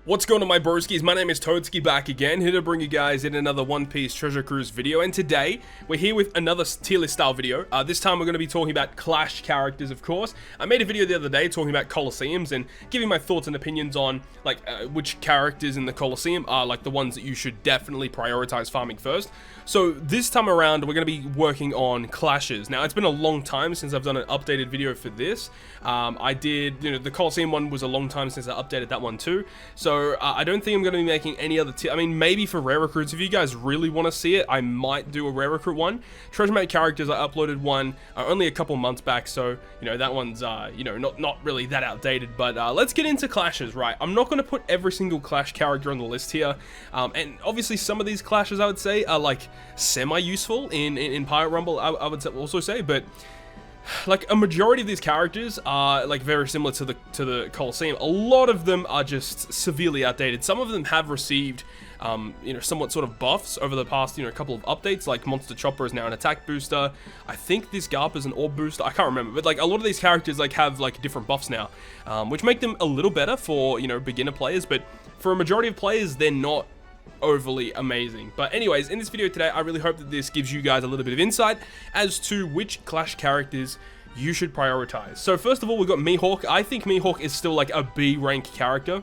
What's going on, my broskiis? My name is Toadskii, back again, here to bring you guys in another One Piece Treasure Cruise video, and today we're here with another tier list style video. This time we're going to be talking about Clash characters, of course. I made a video the other day talking about Colosseums and giving my thoughts and opinions on which characters in the Colosseum are like the ones that you should definitely prioritize farming first. So this time around we're going to be working on clashes. Now it's been a long time since I've done an updated video for this. I did, the Colosseum one was a long time since I updated that one too. So I don't think I'm going to be making any other I mean, maybe for rare recruits, if you guys really want to see it, I might do a rare recruit one. Treasure Mate characters, I uploaded one only a couple months back, so that one's not really that outdated. But let's get into clashes. Right, I'm not going to put every single clash character on the list here, and obviously some of these clashes I would say are like semi-useful in Pirate Rumble, I would also say, but like a majority of these characters are like very similar to the Colosseum. A lot of them are just severely outdated. Some of them have received somewhat sort of buffs over the past couple of updates. Like Monster Chopper is now an attack booster. I think this Garp is an orb booster. I can't remember, but like a lot of these characters like have like different buffs now, which make them a little better for beginner players. But for a majority of players, they're not overly amazing. But anyways, in this video today, I really hope that this gives you guys a little bit of insight as to which Clash characters you should prioritize. So first of all, we've got Mihawk. I think Mihawk is still like a B rank character.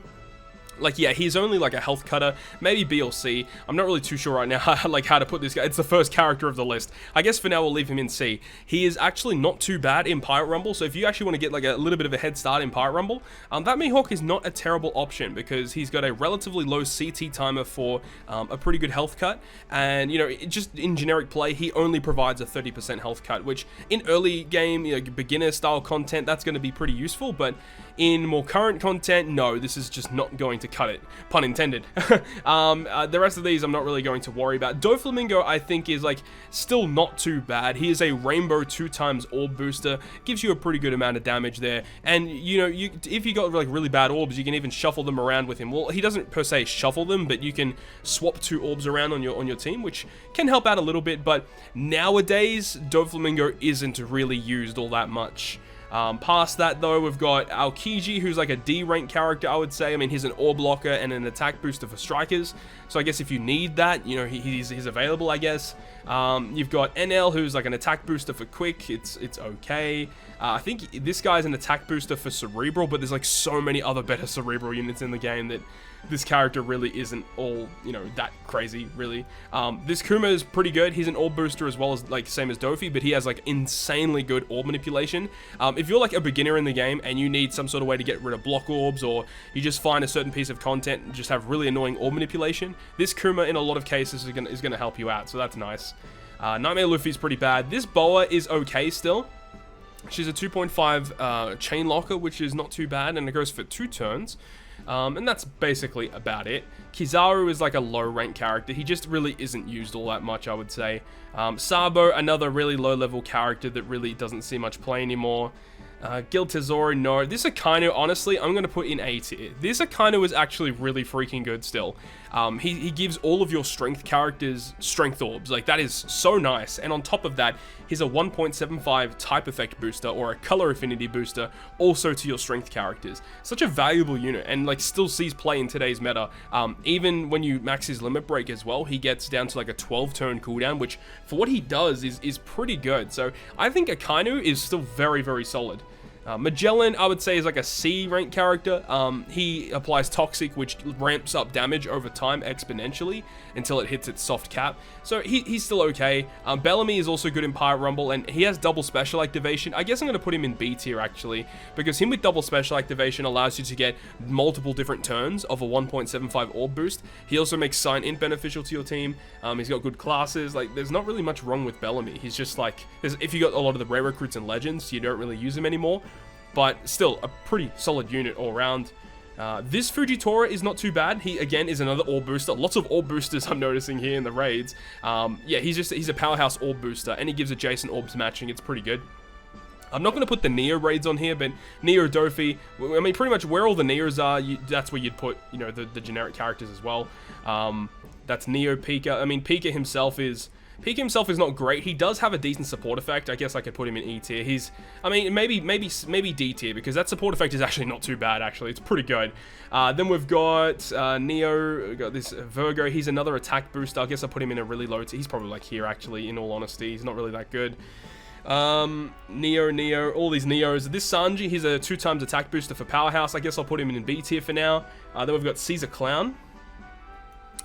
Like, yeah, he's only like a health cutter, maybe B or C. I'm not really too sure right now how to put this guy. It's the first character of the list. I guess for now we'll leave him in C. He is actually not too bad in Pirate Rumble, so if you actually want to get like a little bit of a head start in Pirate Rumble, that Mihawk is not a terrible option because he's got a relatively low CT timer for a pretty good health cut, and just in generic play, he only provides a 30% health cut, which in early game, beginner style content, that's going to be pretty useful, but in more current content, no, this is just not going to cut it, pun intended. The rest of these I'm not really going to worry about. Doflamingo I think is like still not too bad. He is a rainbow 2x orb booster, gives you a pretty good amount of damage there, and if you got like really bad orbs, you can even shuffle them around with him. Well, he doesn't per se shuffle them, but you can swap 2 orbs around on your team, which can help out a little bit. But nowadays Doflamingo isn't really used all that much. Past that though, we've got Aokiji, who's like a D rank character, I would say. I mean, he's an orb blocker and an attack booster for strikers, so I guess if you need that, he's available, I guess. You've got NL, who's like an attack booster for quick. It's okay. I think this guy's an attack booster for cerebral, but there's like so many other better cerebral units in the game that this character really isn't all, that crazy, really. This Kuma is pretty good. He's an orb booster as well as, like, same as Dofi, but he has, like, insanely good orb manipulation. If you're, like, a beginner in the game and you need some sort of way to get rid of block orbs, or you just find a certain piece of content and just have really annoying orb manipulation, this Kuma, in a lot of cases, is gonna help you out, so that's nice. Nightmare Luffy's pretty bad. This Boa is okay still. She's a 2.5 chain locker, which is not too bad, and it goes for 2 turns. And that's basically about it. Kizaru is like a low rank character. He just really isn't used all that much, I would say. Sabo, another really low level character that really doesn't see much play anymore. Gil Tezora, no. This Akainu, honestly, I'm going to put in A tier. This Akainu is actually really freaking good still. He gives all of your strength characters strength orbs. Like, that is so nice. And on top of that, he's a 1.75 type effect booster or a color affinity booster also to your strength characters. Such a valuable unit, and like still sees play in today's meta. Even when you max his limit break as well, he gets down to like a 12 turn cooldown, which for what he does is pretty good. So I think Akainu is still very, very solid. Magellan, I would say, is like a C rank character. He applies Toxic, which ramps up damage over time exponentially until it hits its soft cap. So he's still okay. Bellamy is also good in Pirate Rumble, and he has double special activation. I guess I'm going to put him in B tier, actually, because him with double special activation allows you to get multiple different turns of a 1.75 orb boost. He also makes Sign Int beneficial to your team. He's got good classes. Like, there's not really much wrong with Bellamy. He's just like, if you got a lot of the rare recruits and legends, you don't really use him anymore. But still, a pretty solid unit all around. This Fujitora is not too bad. He, again, is another orb booster. Lots of orb boosters I'm noticing here in the raids. Yeah, he's a powerhouse orb booster, and he gives adjacent orbs matching. It's pretty good. I'm not going to put the Neo raids on here, but Neo, Dofi, I mean, pretty much where all the Neos are, that's where you'd put, the generic characters as well. That's Neo, Pika. I mean, Pika himself is Peak himself is not great. He does have a decent support effect. I guess I could put him in E tier. I mean, maybe D tier, because that support effect is actually not too bad, actually. It's pretty good. Then we've got Neo, we've got this Virgo. He's another attack booster. I guess I'll put him in a really low tier. He's probably like here, actually, in all honesty. He's not really that good. Neo, all these Neos. This Sanji, he's a 2x attack booster for Powerhouse. I guess I'll put him in B tier for now. Then we've got Caesar Clown.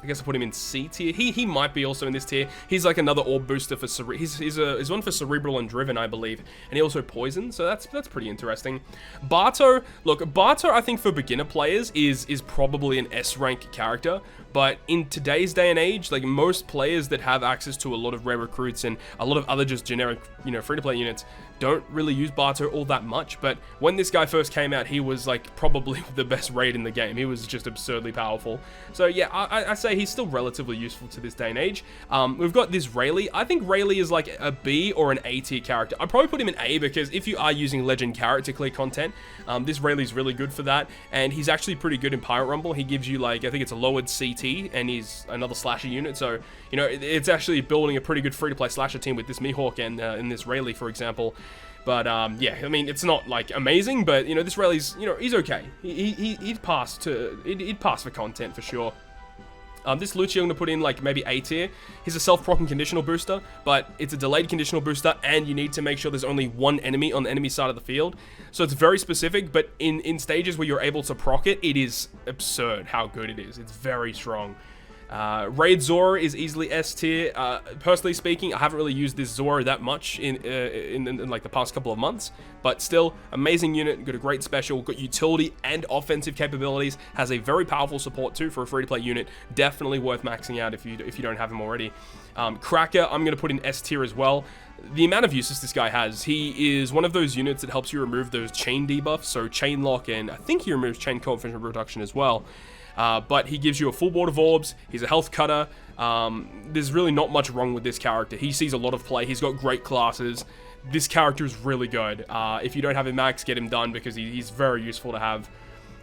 I guess I'll put him in C tier. He might be also in this tier. He's like another orb booster for he's one for Cerebral and Driven, I believe, and he also Poison, so that's pretty interesting. Barto, look, Barto I think for beginner players is probably an S rank character, but in today's day and age, like most players that have access to a lot of rare recruits and a lot of other just generic, you know, free to play units don't really use Barto all that much. But when this guy first came out, he was like probably the best raid in the game. He was just absurdly powerful. So yeah, I say he's still relatively useful to this day and age. We've got this Rayleigh. I think Rayleigh is like a B or an A tier character. I'd probably put him in A, because if you are using legend character clear content, this Rayleigh's really good for that, and he's actually pretty good in Pirate Rumble. He gives you like, I think it's a lowered CT, and he's another slasher unit, so you know, it's actually building a pretty good free to play slasher team with this Mihawk and in this Rayleigh, for example. But yeah, I mean, it's not like amazing, but you know, this Rayleigh's, you know, he's okay. He'd pass for content for sure. This Lucci I'm going to put in like maybe A tier. He's a self-proccing conditional booster, but it's a delayed conditional booster, and you need to make sure there's only one enemy on the enemy side of the field. So it's very specific, but in stages where you're able to proc it, it is absurd how good it is. It's very strong. Raid Zora is easily S tier. Personally speaking, I haven't really used this Zora that much in like the past couple of months, but still, amazing unit, got a great special, got utility and offensive capabilities, has a very powerful support too for a free-to-play unit. Definitely worth maxing out if you don't have him already. Cracker, I'm going to put in S tier as well. The amount of uses this guy has, he is one of those units that helps you remove those chain debuffs, so chain lock, and I think he removes chain coefficient reduction as well. But he gives you a full board of orbs. He's a health cutter. There's really not much wrong with this character. He sees a lot of play. He's got great classes. This character is really good. If you don't have him max, get him done, because he's very useful to have.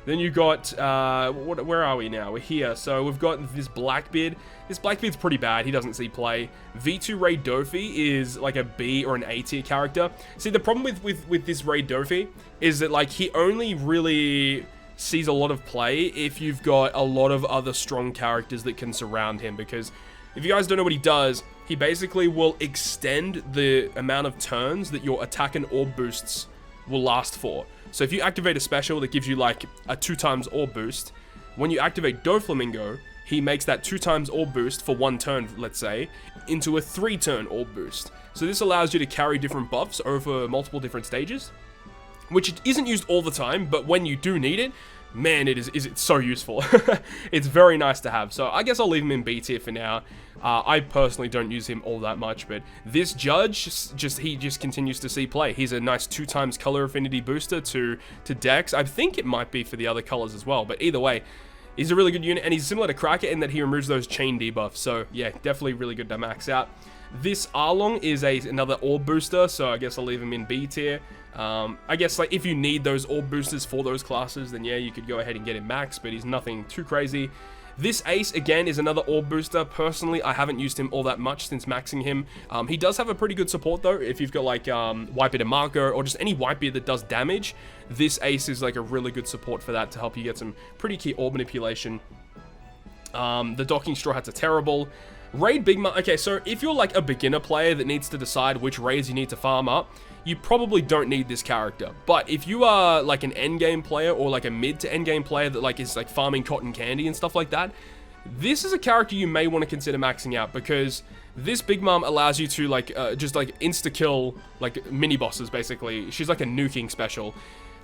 Then you got, where are we now? We're here. So we've got this Blackbeard. This Blackbeard's pretty bad. He doesn't see play. V2 Ray Dofi is like a B or an A tier character. See, the problem with this Ray Dofi is that like he only really sees a lot of play if you've got a lot of other strong characters that can surround him, because if you guys don't know what he does, he basically will extend the amount of turns that your attack and orb boosts will last for. So if you activate a special that gives you like a 2x orb boost, when you activate Doflamingo, he makes that 2x orb boost for 1 turn, let's say, into a 3-turn orb boost. So this allows you to carry different buffs over multiple different stages, which isn't used all the time, but when you do need it, man, it's so useful. It's very nice to have. So I guess I'll leave him in B tier for now. I personally don't use him all that much, but this Judge, he just continues to see play. He's a nice 2x color affinity booster to Dex. I think it might be for the other colors as well, but either way, he's a really good unit, and he's similar to Cracker in that he removes those chain debuffs. So yeah, definitely really good to max out. This Arlong is another orb booster, so I guess I'll leave him in B tier. I guess like if you need those orb boosters for those classes, then yeah, you could go ahead and get him max, but he's nothing too crazy. This Ace, again, is another orb booster. Personally, I haven't used him all that much since maxing him. He does have a pretty good support, though. If you've got, like, Whitebeard and Marco, or just any Whitebeard that does damage, this Ace is, like, a really good support for that to help you get some pretty key orb manipulation. The Docking Straw Hats are terrible. Raid Big Mom. Okay, so if you're, like, a beginner player that needs to decide which raids you need to farm up, you probably don't need this character. But if you are like an endgame player or like a mid to endgame player that like is like farming cotton candy and stuff like that, this is a character you may want to consider maxing out, because this Big Mom allows you to like just like insta kill like mini bosses basically. She's like a nuking special.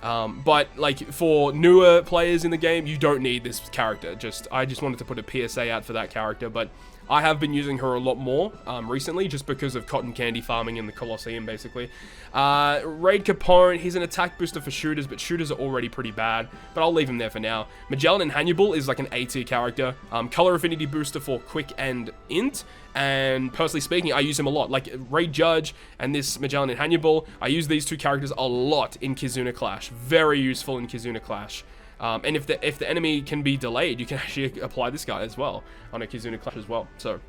But like for newer players in the game, you don't need this character. I just wanted to put a PSA out for that character, but I have been using her a lot more recently just because of cotton candy farming in the Colosseum, basically. Raid Capone, he's an attack booster for shooters, but shooters are already pretty bad, but I'll leave him there for now. Magellan and Hannibal is like an A tier character. Color affinity booster for quick and int, and personally speaking, I use him a lot. Like Raid Judge and this Magellan and Hannibal, I use these two characters a lot in Kizuna Clash. Very useful in Kizuna Clash. And if the enemy can be delayed, you can actually apply this guy as well on a Kizuna Clash as well. So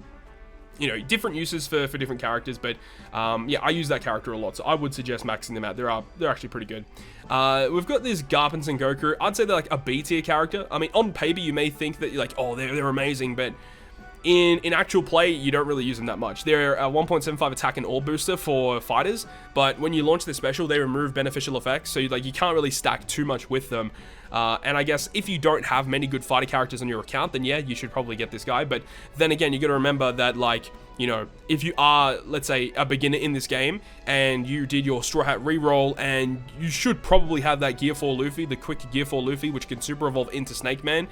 you know, different uses for different characters, but yeah, I use that character a lot, so I would suggest maxing them out. They're actually pretty good. We've got this Garpens and Goku. I'd say they're like a B tier character. I mean, on paper you may think that you're like, oh, they're amazing, but in actual play, you don't really use them that much. They're a 1.75 attack and all booster for fighters, but when you launch the special, they remove beneficial effects, so you can't really stack too much with them. And I guess if you don't have many good fighter characters on your account, then yeah, you should probably get this guy. But then again, you got to remember that, like, you know, if you are, let's say, a beginner in this game and you did your Straw Hat reroll, and you should probably have that Gear 4 Luffy, the quick Gear 4 Luffy, which can super evolve into Snake Man.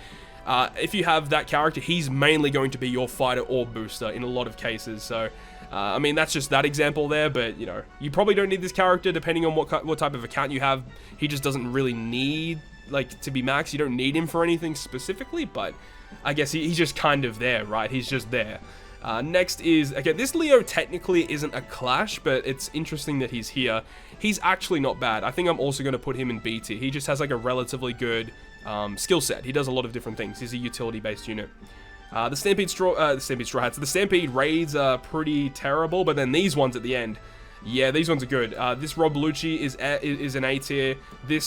If you have that character, he's mainly going to be your fighter or booster in a lot of cases. So, I mean, that's just that example there, but, you know, you probably don't need this character depending on what type of account you have. He just doesn't really need, like, to be max. You don't need him for anything specifically, but I guess he's just kind of there, right? He's just there. Next is, okay, this Leo technically isn't a clash, but it's interesting that he's here. He's actually not bad. I think I'm also going to put him in B tier. He just has, like, a relatively good skill set. He does a lot of different things. He's a utility-based unit. The Stampede Straw Hats. The Stampede raids are pretty terrible, but then these ones at the end, yeah, these ones are good. This Rob Lucci is an A tier. This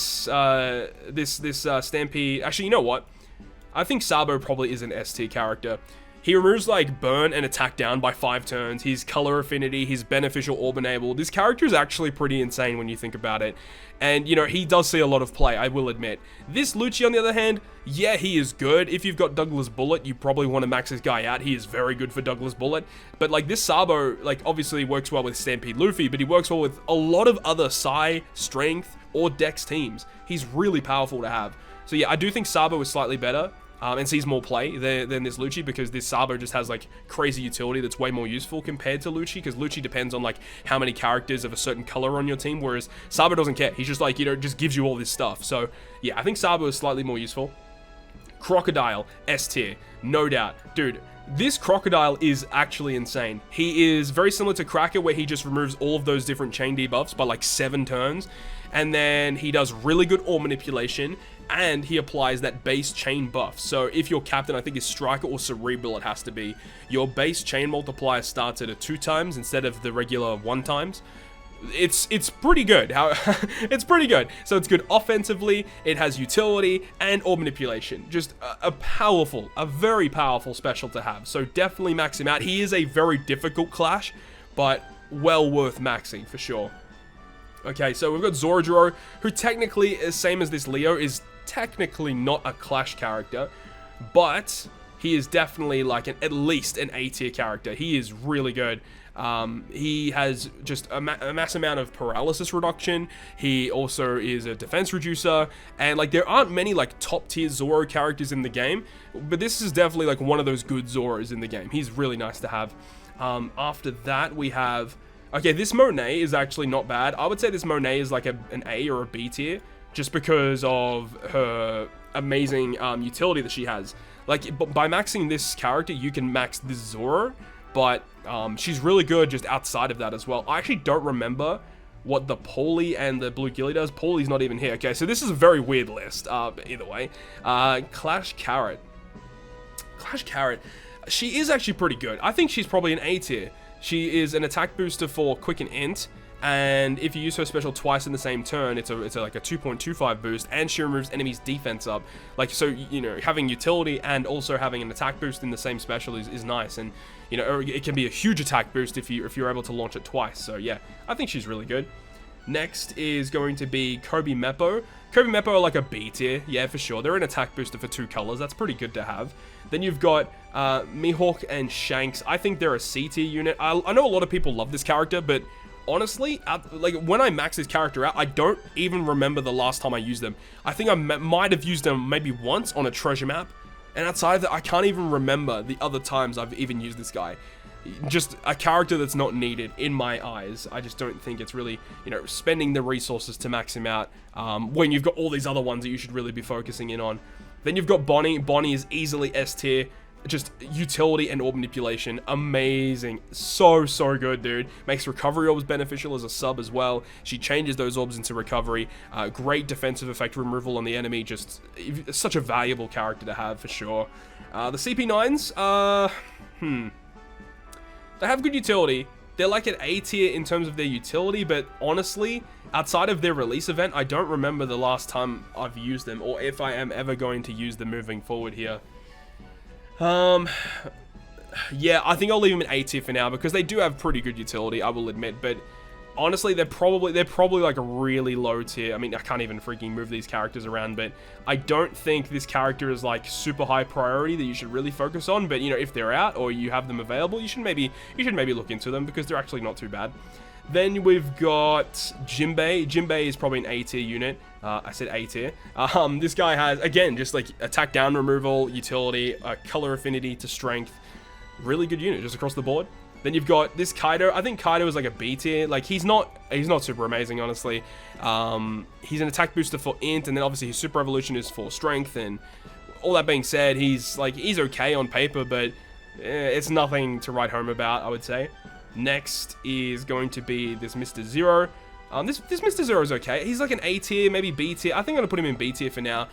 Stampede. Actually, you know what? I think Sabo probably is an S tier character. He removes, like, burn and attack down by 5 turns. His color affinity, his beneficial orb enable. This character is actually pretty insane when you think about it. And, you know, he does see a lot of play, I will admit. This Lucci, on the other hand, yeah, he is good. If you've got Douglas Bullet, you probably want to max this guy out. He is very good for Douglas Bullet. But, like, this Sabo, like, obviously works well with Stampede Luffy, but he works well with a lot of other Psi, Strength, or Dex teams. He's really powerful to have. So, yeah, I do think Sabo is slightly better. And sees more play than this Lucci, because this Sabo just has, like, crazy utility that's way more useful compared to Lucci, because Lucci depends on, like, how many characters of a certain color on your team, whereas Sabo doesn't care. He's just, like, you know, just gives you all this stuff. So, yeah, I think Sabo is slightly more useful. Crocodile, S tier, no doubt. Dude, this Crocodile is actually insane. He is very similar to Cracker, where he just removes all of those different chain debuffs by, like, 7 turns. And then he does really good ore manipulation, and he applies that base chain buff. So if your captain, I think, is Striker or Cerebral, it has to be, your base chain multiplier starts at a 2 times instead of the regular 1 times. It's pretty good. It's pretty good. So it's good offensively, it has utility, and orb manipulation. Just a very powerful special to have. So definitely max him out. He is a very difficult clash, but well worth maxing for sure. Okay, so we've got Zoradro, who technically, is same as this Leo, is technically not a clash character, but he is definitely like at least an A tier character. He is really good. He has just a mass amount of paralysis reduction. He also is a defense reducer, and like there aren't many like top tier Zoro characters in the game, but this is definitely like one of those good Zoros in the game. He's really nice to have. After that we have, okay, this Monet is actually not bad. I would say this Monet is like an A or a B tier, just because of her amazing utility that she has. Like, by maxing this character, you can max this Zoro, but she's really good just outside of that as well. I actually don't remember what the Paulie and the Blue Gilly does. Paulie's not even here. Okay, so this is a very weird list, either way. Clash Carrot. Clash Carrot. She is actually pretty good. I think she's probably an A tier. She is an attack booster for Quick and Int, and if you use her special twice in the same turn, it's like a 2.25 boost, and she removes enemies' defense up. Like, so, you know, having utility and also having an attack boost in the same special is nice, and, you know, it can be a huge attack boost if you're able to launch it twice. So yeah, I think she's really good. Next is going to be Kobe Meppo. Kobe Meppo are like a B tier, yeah, for sure. They're an attack booster for 2 colors. That's pretty good to have. Then you've got Mihawk and Shanks. I think they're a C tier unit. I know a lot of people love this character, but honestly, like when I max this character out, I don't even remember the last time I used them. I think I might have used them maybe once on a treasure map, and outside of that, I can't even remember the other times I've even used this guy. Just a character that's not needed in my eyes. I just don't think it's really, you know, spending the resources to max him out when you've got all these other ones that you should really be focusing in on. Then you've got Bonnie. Bonnie is easily S tier. Just utility and orb manipulation, amazing. So good, dude. Makes recovery orbs beneficial as a sub as well. She changes those orbs into recovery. Great defensive effect removal on the enemy. Just such a valuable character to have for sure. The CP9s, they have good utility. They're like an A tier in terms of their utility, but honestly, outside of their release event, I don't remember the last time I've used them, or if I am ever going to use them moving forward here. Yeah, I think I'll leave them in A tier for now, because they do have pretty good utility, I will admit, but honestly, they're probably like a really low tier. I mean, I can't even freaking move these characters around, but I don't think this character is like super high priority that you should really focus on. But you know, if they're out or you have them available, you should maybe look into them, because they're actually not too bad. Then we've got Jimbei. Jimbei is probably an A tier unit. I said A tier. This guy has, again, just like attack down removal, utility, color affinity to strength. Really good unit just across the board. Then you've got this Kaido. I think Kaido is like a B tier. Like, he's not super amazing, honestly. He's an attack booster for int, and then obviously his super evolution is for strength. And all that being said, he's okay on paper, but it's nothing to write home about, I would say. Next is going to be this Mr. Zero. This Mr. Zero is okay. He's like an A tier, maybe B tier. I think I'm gonna put him in B tier for now.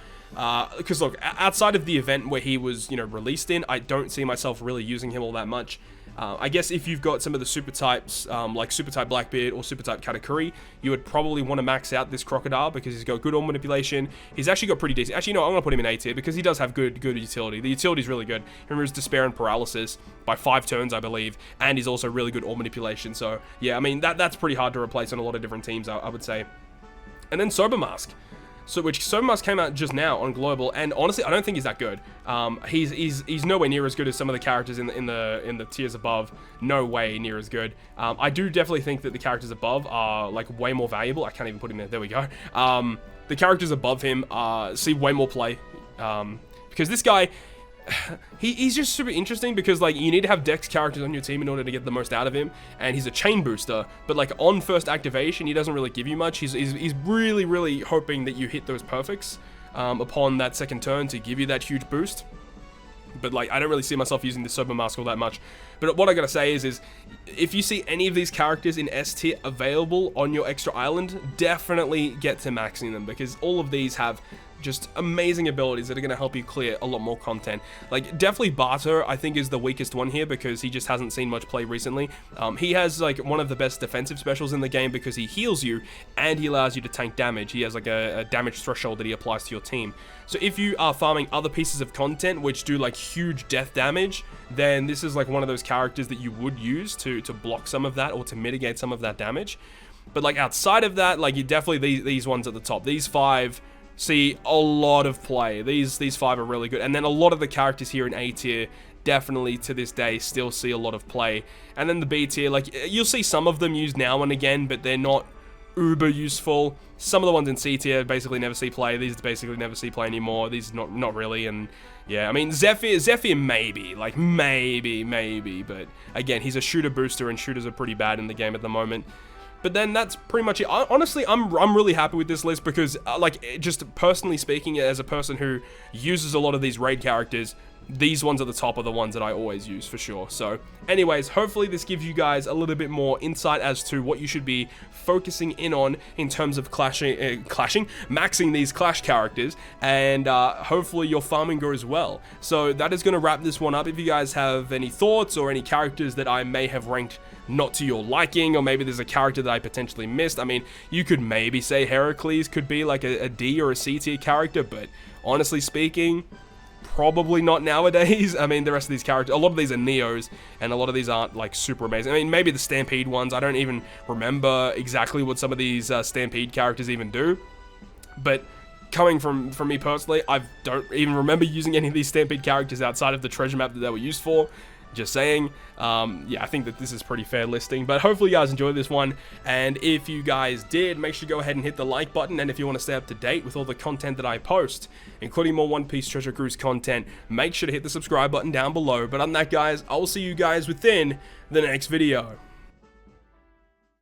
Because look, outside of the event where he was, you know, released in, I don't see myself really using him all that much. I guess if you've got some of the super types, like super type Blackbeard or super type Katakuri, you would probably want to max out this Crocodile, because he's got good orb manipulation. He's actually got pretty decent. Actually, no, I'm going to put him in A tier, because he does have good utility. The utility is really good. He removes Despair and Paralysis by 5 turns, I believe, and he's also really good orb manipulation. So yeah, I mean, that's pretty hard to replace on a lot of different teams, I would say. And then Sober Mask. So, which Sober Mask came out just now on Global, and honestly, I don't think he's that good. He's nowhere near as good as some of the characters in the tiers above. No way near as good. I do definitely think that the characters above are like way more valuable. I can't even put him there. There we go. The characters above him see way more play, because this guy, he's just super interesting, because like you need to have Dex characters on your team in order to get the most out of him, and he's a chain booster, but like on first activation he doesn't really give you much. He's really hoping that you hit those perfects upon that second turn to give you that huge boost. But like, I don't really see myself using the Sober Mask all that much. But what I gotta say is if you see any of these characters in S tier available on your extra island, definitely get to maxing them, because all of these have just amazing abilities that are going to help you clear a lot more content. Like, definitely Barter, I think, is the weakest one here, because he just hasn't seen much play recently. He has like one of the best defensive specials in the game, because he heals you and he allows you to tank damage. He has like a damage threshold that he applies to your team. So if you are farming other pieces of content which do like huge death damage, then this is like one of those characters that you would use to block some of that, or to mitigate some of that damage. But like outside of that, like, you definitely, these ones at the top, these 5 see a lot of play. These 5 are really good, and then a lot of the characters here in A tier definitely to this day still see a lot of play. And then the B tier, like, you'll see some of them used now and again, but they're not uber useful. Some of the ones in C tier basically never see play. These basically never see play anymore. These not really. And yeah, I mean, Zephyr maybe, like maybe, but again, he's a shooter booster, and shooters are pretty bad in the game at the moment. But then that's pretty much it. Honestly, I'm really happy with this list, because like, just personally speaking, as a person who uses a lot of these raid characters, these ones at the top are the ones that I always use for sure. So anyways, hopefully this gives you guys a little bit more insight as to what you should be focusing in on in terms of maxing these Clash characters, and hopefully your farming goes well. So that is going to wrap this one up. If you guys have any thoughts or any characters that I may have ranked not to your liking, or maybe there's a character that I potentially missed, I mean, you could maybe say Heracles could be like a D or a C tier character, but honestly speaking, probably not nowadays. I mean, the rest of these characters, a lot of these are Neos, and a lot of these aren't like super amazing. I mean, maybe the Stampede ones, I don't even remember exactly what some of these Stampede characters even do, but coming from me personally, I don't even remember using any of these Stampede characters outside of the treasure map that they were used for. Just saying. Yeah, I think that this is pretty fair listing, but hopefully you guys enjoyed this one, and if you guys did, make sure to go ahead and hit the like button, and if you want to stay up to date with all the content that I post, including more One Piece Treasure Cruise content, make sure to hit the subscribe button down below. But other than that, guys, I will see you guys within the next video.